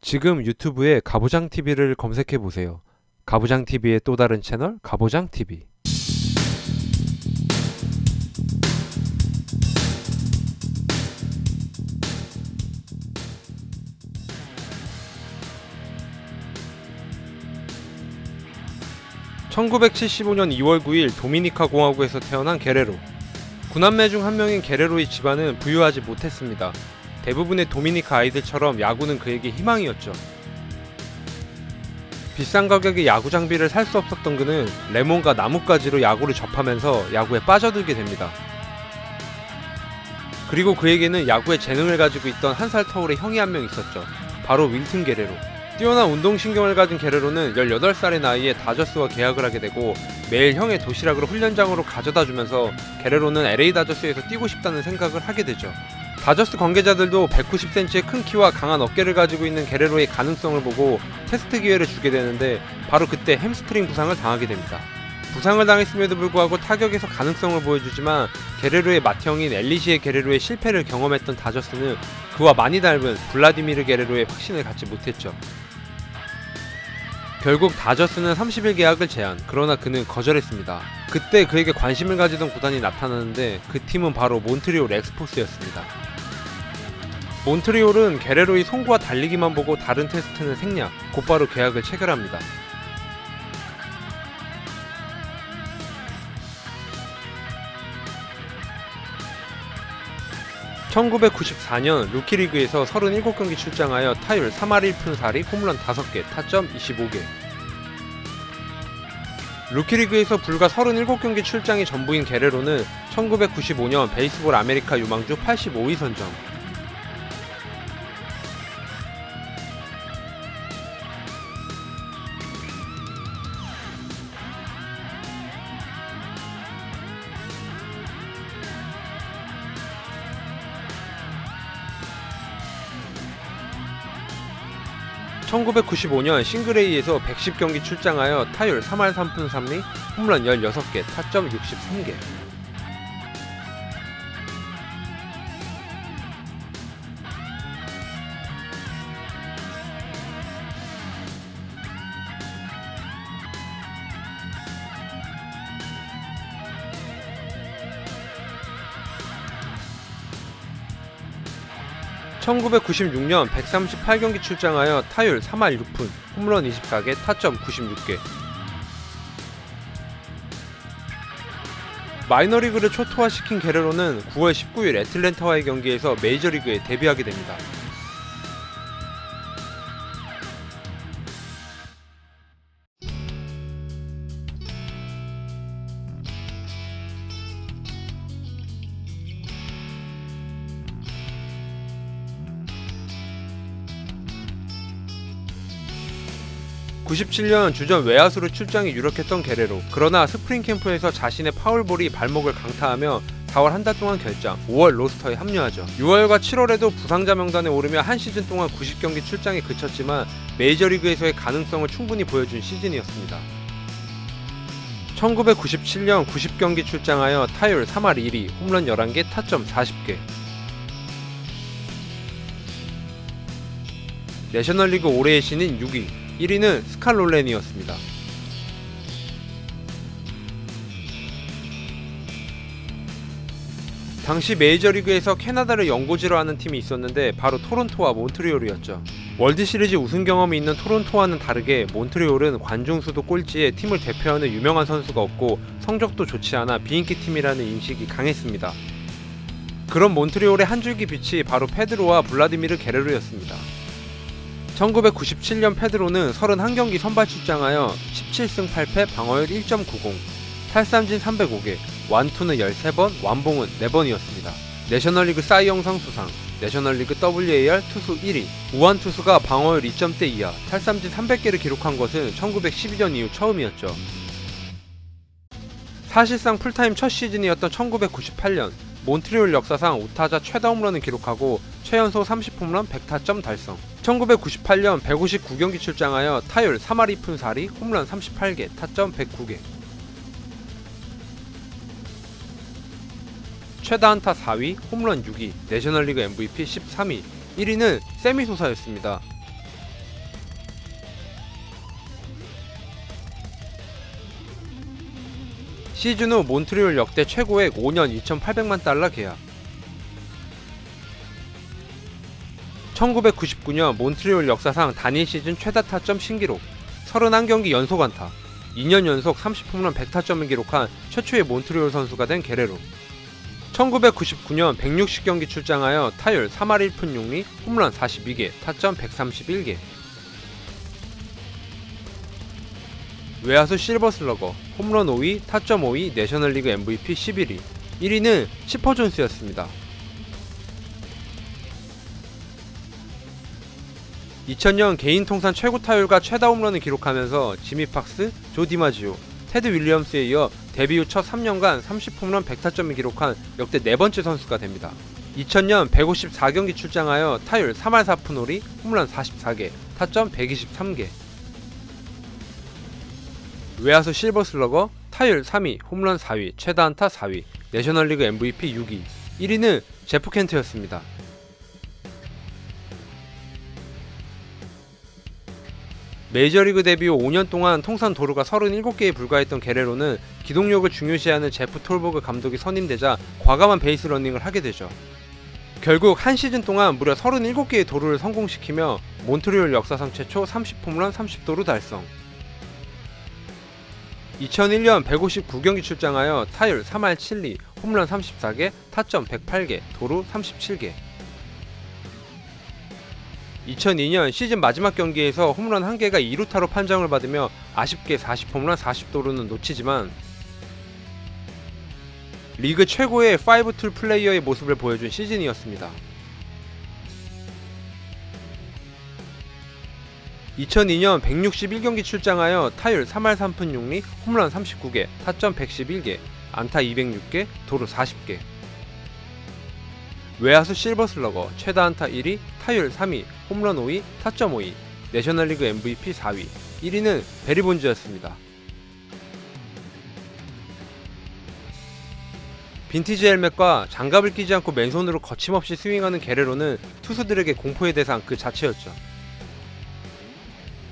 지금 유튜브에 가부장TV를 검색해보세요. 가부장TV의 또 다른 채널 가부장TV. (1975년 2월 9일) 도미니카 공화국에서 태어난 게레로. 9남매 중 한 명인 게레로의 집안은 부유하지 못했습니다. 대부분의 도미니카 아이들처럼 야구는 그에게 희망이었죠. 비싼 가격의 야구 장비를 살 수 없었던 그는 레몬과 나뭇가지로 야구를 접하면서 야구에 빠져들게 됩니다. 그리고 그에게는 야구에 재능을 가지고 있던 한 살 터울의 형이 한 명 있었죠. 바로 윌튼 게레로. 뛰어난 운동신경을 가진 게레로는 18살의 나이에 다저스와 계약을 하게 되고 매일 형의 도시락을 훈련장으로 가져다 주면서 게레로는 LA 다저스에서 뛰고 싶다는 생각을 하게 되죠. 다저스 관계자들도 190cm의 큰 키와 강한 어깨를 가지고 있는 게레로의 가능성을 보고 테스트 기회를 주게 되는데 바로 그때 햄스트링 부상을 당하게 됩니다. 부상을 당했음에도 불구하고 타격에서 가능성을 보여주지만 게레로의 맏형인 엘리시에 게레로의 실패를 경험했던 다저스는 그와 많이 닮은 블라디미르 게레로의 확신을 갖지 못했죠. 결국 다저스는 30일 계약을 제안, 그러나 그는 거절했습니다. 그때 그에게 관심을 가지던 구단이 나타나는데 그 팀은 바로 몬트리올 엑스포스였습니다. 몬트리올은 게레로의 송구와 달리기만 보고 다른 테스트는 생략, 곧바로 계약을 체결합니다. (1994년) 루키리그에서 37경기 출장하여 타율 3할 1푼 4리, 홈런 5개, 타점 25개. 루키리그에서 불과 37경기 출장이 전부인 게레로는 1995년 베이스볼 아메리카 유망주 85위 선정. (1995년) 싱글A에서 110경기 출장하여 타율 3할 3푼 3리, 홈런 16개, 타점 63개. (1996년) 138경기 출장하여 타율 3할 6푼, 홈런 24개, 타점 96개. 마이너리그를 초토화시킨 게레로는 9월 19일 애틀랜타와의 경기에서 메이저리그에 데뷔하게 됩니다. (97년) 주전 외야수로 출장이 유력했던 게레로. 그러나 스프링 캠프에서 자신의 파울볼이 발목을 강타하며 4월 한 달 동안 결장, 5월 로스터에 합류하죠. 6월과 7월에도 부상자 명단에 오르며 한 시즌 동안 90경기 출장에 그쳤지만 메이저리그에서의 가능성을 충분히 보여준 시즌이었습니다. 1997년 90경기 출장하여 타율 3할 1리, 홈런 11개, 타점 40개. 내셔널리그 올해의 신인 6위, 1위는 스칼 롤렌이었습니다. 당시 메이저리그에서 캐나다를 연고지로 하는 팀이 있었는데 바로 토론토와 몬트리올이었죠. 월드시리즈 우승 경험이 있는 토론토와는 다르게 몬트리올은 관중수도 꼴찌에 팀을 대표하는 유명한 선수가 없고 성적도 좋지 않아 비인기 팀이라는 인식이 강했습니다. 그런 몬트리올의 한 줄기 빛이 바로 페드로와 블라디미르 게레로였습니다. 1997년 페드로는 31경기 선발 출장하여 17승 8패, 방어율 1.90, 탈삼진 305개, 완투는 13번, 완봉은 4번이었습니다. 내셔널리그 사이영상 수상, 내셔널리그 WAR 투수 1위, 우완 투수가 방어율 2점대 이하, 탈삼진 300개를 기록한 것은 1912년 이후 처음이었죠. 사실상 풀타임 첫 시즌이었던 1998년, 몬트리올 역사상 우타자 최다 홈런을 기록하고 최연소 30홈런 100타점 달성. 1998년 159경기 출장하여 타율 3할 2푼 4리, 홈런 38개, 타점 109개. 최다 안타 4위, 홈런 6위, 내셔널리그 MVP 13위, 1위는 세미 소사였습니다. 시즌 후 몬트리올 역대 최고액 5년 2,800만 달러 계약. 1999년 몬트리올 역사상 단일 시즌 최다 타점 신기록, 31경기 연속 안타, 2년 연속 30홈런 100타점을 기록한 최초의 몬트리올 선수가 된 게레로. 1999년 160경기 출장하여 타율 3할 1푼 6리, 홈런 42개, 타점 131개. 외야수 실버슬러거, 홈런 5위, 타점 5위, 내셔널리그 MVP 11위. 1위는 치퍼 존스였습니다. 2000년 개인 통산 최고 타율과 최다 홈런을 기록하면서 지미 팍스, 조 디마지오, 테드 윌리엄스에 이어 데뷔 후 첫 3년간 30홈런 100타점을 기록한 역대 네 번째 선수가 됩니다. 2000년 154경기 출장하여 타율 3할 4푼 5리, 홈런 44개, 타점 123개. 외야수 실버슬러거, 타율 3위, 홈런 4위, 최다 안타 4위, 내셔널리그 MVP 6위. 1위는 제프 켄트였습니다. 메이저리그 데뷔 후 5년 동안 통산 도루가 37개에 불과했던 게레로는 기동력을 중요시하는 제프 톨버그 감독이 선임되자 과감한 베이스 러닝을 하게 되죠. 결국 한 시즌 동안 무려 37개의 도루를 성공시키며 몬트리올 역사상 최초 30홈런 30도루 달성. 2001년 159경기 출장하여 타율 3할 7리, 홈런 34개, 타점 108개, 도루 37개. 2002년 시즌 마지막 경기에서 홈런 1개가 2루타로 판정을 받으며 아쉽게 40홈런 40도루는 놓치지만 리그 최고의 5툴 플레이어의 모습을 보여준 시즌이었습니다. 2002년 161경기 출장하여 타율 3할 3푼 6리, 홈런 39개, 타점 111개, 안타 206개, 도루 40개. 외야수 실버슬러거, 최다 안타 1위, 타율 3위, 홈런 5위, 타점 5위, 내셔널리그 MVP 4위. 1위는 베리 본즈였습니다. 빈티지 헬멧과 장갑을 끼지 않고 맨손으로 거침없이 스윙하는 게레로는 투수들에게 공포의 대상 그 자체였죠.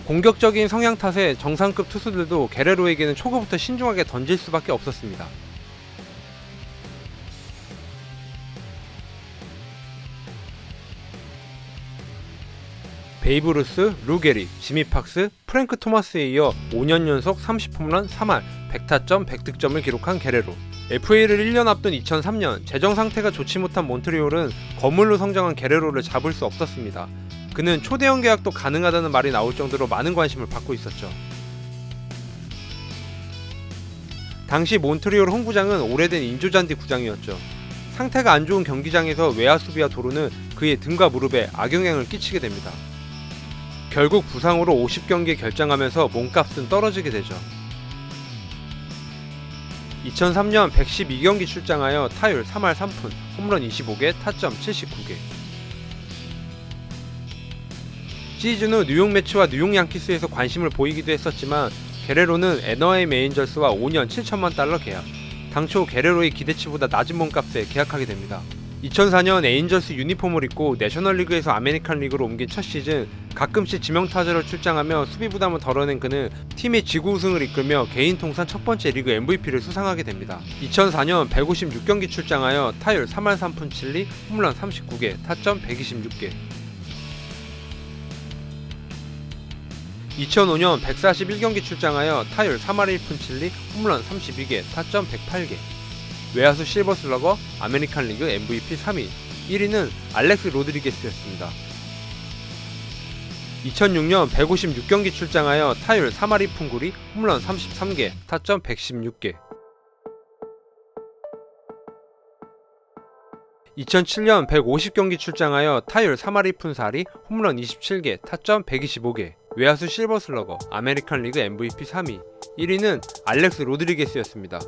공격적인 성향 탓에 정상급 투수들도 게레로에게는 초구부터 신중하게 던질 수밖에 없었습니다. 베이브 루스, 루 게리, 지미 팍스, 프랭크 토마스에 이어 5년 연속 30홈런 3할, 100타점, 100득점을 기록한 게레로. FA를 1년 앞둔 2003년 재정 상태가 좋지 못한 몬트리올은 거물로 성장한 게레로를 잡을 수 없었습니다. 그는 초대형 계약도 가능하다는 말이 나올 정도로 많은 관심을 받고 있었죠. 당시 몬트리올 홈구장은 오래된 인조잔디 구장이었죠. 상태가 안 좋은 경기장에서 외야 수비와 도루는 그의 등과 무릎에 악영향을 끼치게 됩니다. 결국 부상으로 50경기에 결장하면서 몸값은 떨어지게 되죠. 2003년 112경기 출장하여 타율 3할 3푼, 홈런 25개, 타점 79개. 시즌 후 뉴욕 매츠와 뉴욕 양키스에서 관심을 보이기도 했었지만 게레로는 NY 에인절스와 5년 7천만 달러 계약, 당초 게레로의 기대치보다 낮은 몸값에 계약하게 됩니다. 2004년 에인절스 유니폼을 입고 내셔널리그에서 아메리칸 리그로 옮긴 첫 시즌, 가끔씩 지명타자로 출장하며 수비 부담을 덜어낸 그는 팀의 지구 우승을 이끌며 개인 통산 첫 번째 리그 MVP를 수상하게 됩니다. 2004년 156경기 출장하여 타율 3할 3푼 7리, 홈런 39개, 타점 126개. 2005년 141경기 출장하여 타율 3할 1푼 7리, 홈런 32개, 타점 108개. 외야수 실버슬러거, 아메리칸 리그 MVP 3위. 1위는 알렉스 로드리게스였습니다. 2006년 156경기 출장하여 타율 3할 2푼 9리, 홈런 33개, 타점 116개. 2007년 150경기 출장하여 타율 3할 2푼 4리, 홈런 27개, 타점 125개. 외야수 실버슬러거, 아메리칸 리그 MVP 3위. 1위는 알렉스 로드리게스였습니다.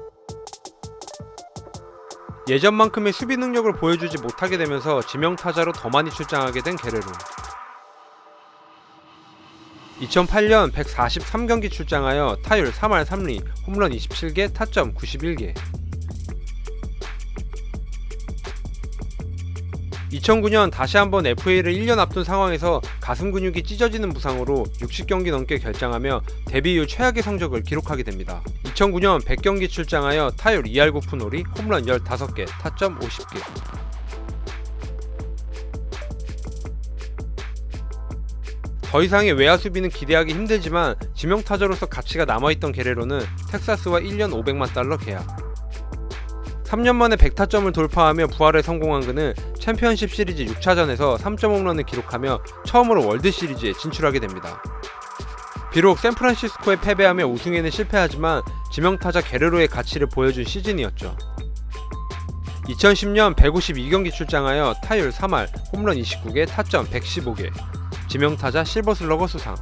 예전만큼의 수비 능력을 보여주지 못하게 되면서 지명타자로 더 많이 출장하게 된 게레로. 2008년 143경기 출장하여 타율 3할 3리, 홈런 27개, 타점 91개. 2009년 다시 한번 FA를 1년 앞둔 상황에서 가슴 근육이 찢어지는 부상으로 60경기 넘게 결장하며 데뷔 이후 최악의 성적을 기록하게 됩니다. 2009년 100경기 출장하여 타율 2할 9푼 5리, 홈런 15개, 타점 50개. 더 이상의 외야 수비는 기대하기 힘들지만 지명타자로서 가치가 남아있던 게레로는 텍사스와 1년 500만 달러 계약. 3년 만에 100타점을 돌파하며 부활에 성공한 그는 챔피언십 시리즈 6차전에서 3점 홈런을 기록하며 처음으로 월드 시리즈에 진출하게 됩니다. 비록 샌프란시스코에 패배하며 우승에는 실패하지만 지명타자 게레로의 가치를 보여준 시즌이었죠. 2010년 152경기 출장하여 타율 3할, 홈런 29개, 타점 115개, 지명타자 실버슬러거 수상.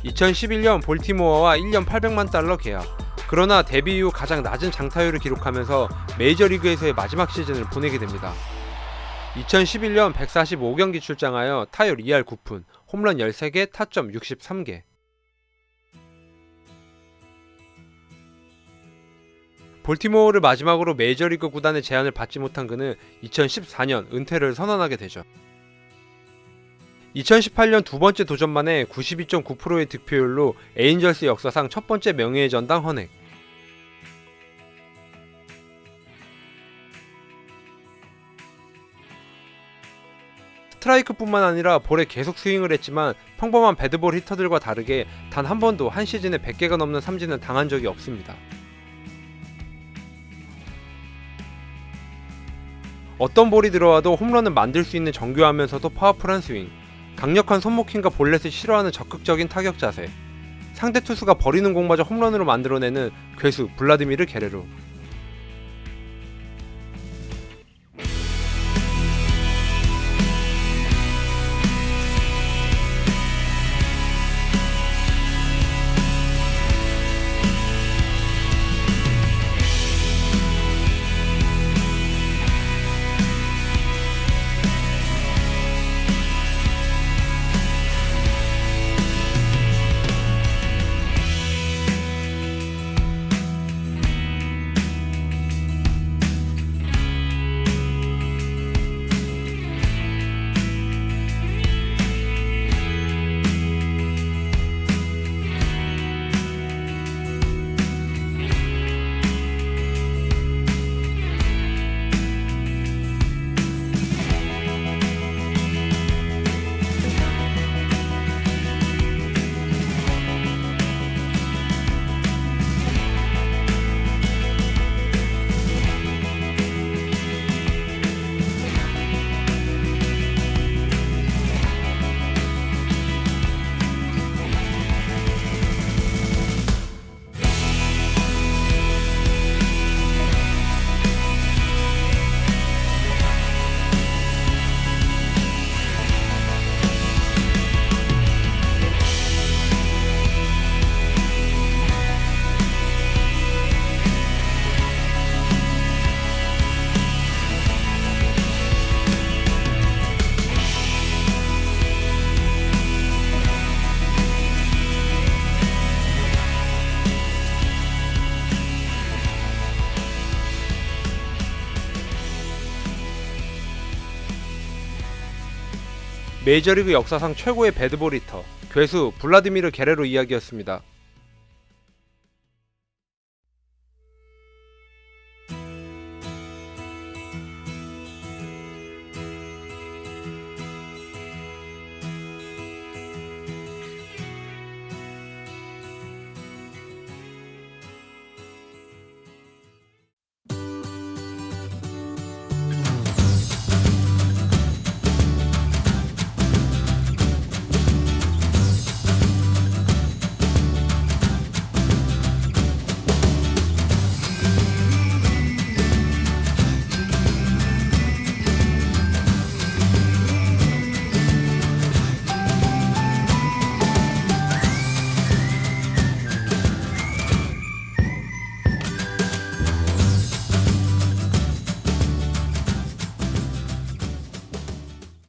2011년 볼티모어와 1년 800만 달러 계약. 그러나 데뷔 이후 가장 낮은 장타율을 기록하면서 메이저리그에서의 마지막 시즌을 보내게 됩니다. 2011년 145경기 출장하여 타율 2할 9푼, 홈런 13개, 타점 63개. 볼티모어를 마지막으로 메이저리그 구단의 제안을 받지 못한 그는 2014년 은퇴를 선언하게 되죠. 2018년 두 번째 도전만에 92.9%의 득표율로 에인절스 역사상 첫 번째 명예의 전당 헌액. 스트라이크뿐만 아니라 볼에 계속 스윙을 했지만 평범한 배드볼 히터들과 다르게 단 한 번도 한 시즌에 100개가 넘는 삼진을 당한 적이 없습니다. 어떤 볼이 들어와도 홈런을 만들 수 있는 정교하면서도 파워풀한 스윙, 강력한 손목힘과 볼넷을 싫어하는 적극적인 타격 자세, 상대 투수가 버리는 공마저 홈런으로 만들어내는 괴수 블라디미르 게레로. 메이저리그 역사상 최고의 배드볼 히터, 괴수 블라디미르 게레로 이야기였습니다.